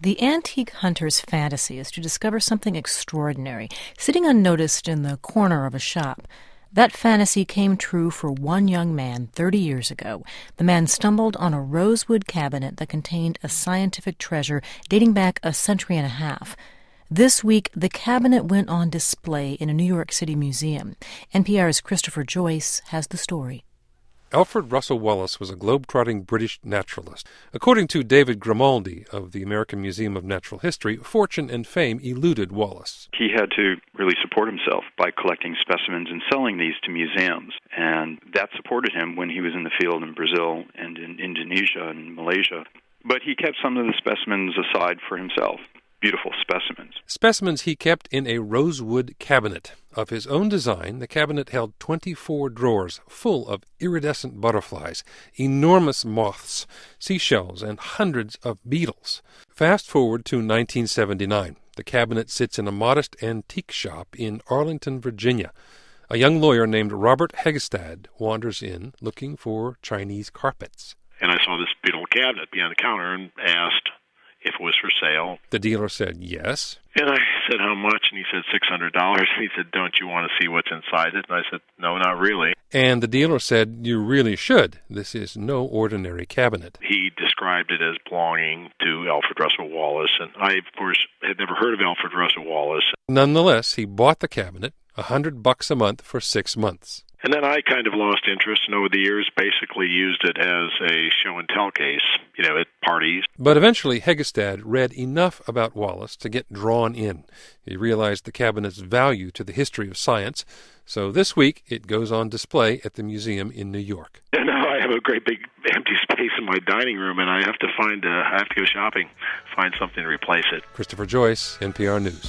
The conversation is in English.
The antique hunter's fantasy is to discover something extraordinary, sitting unnoticed in the corner of a shop. That fantasy came true for one young man 30 years ago. The man stumbled on a rosewood cabinet that contained a scientific treasure dating back a century and a half. This week, the cabinet went on display in a New York City museum. NPR's Christopher Joyce has the story. Alfred Russel Wallace was a globe-trotting British naturalist. According to David Grimaldi of the American Museum of Natural History, fortune and fame eluded Wallace. He had to really support himself by collecting specimens and selling these to museums, and that supported him when he was in the field in Brazil and in Indonesia and Malaysia. But he kept some of the specimens aside for himself. Beautiful specimens. Specimens he kept in a rosewood cabinet. Of his own design, the cabinet held 24 drawers full of iridescent butterflies, enormous moths, seashells, and hundreds of beetles. Fast forward to 1979. The cabinet sits in a modest antique shop in Arlington, Virginia. A young lawyer named Robert Hegestad wanders in looking for Chinese carpets. And I saw this beautiful cabinet behind the counter and asked if it was for sale. The dealer said yes. And I said, how much? And he said, $600. And he said, don't you want to see what's inside it? And I said, no, not really. And the dealer said, you really should. This is no ordinary cabinet. He described it as belonging to Alfred Russel Wallace. And I, of course, had never heard of Alfred Russel Wallace. Nonetheless, he bought the cabinet, $100 a month for 6 months. And then I kind of lost interest, and over the years basically used it as a show-and-tell case, at parties. But eventually Hegestad read enough about Wallace to get drawn in. He realized the cabinet's value to the history of science, so this week it goes on display at the museum in New York. And now I have a great big empty space in my dining room, and I have to go shopping, find something to replace it. Christopher Joyce, NPR News.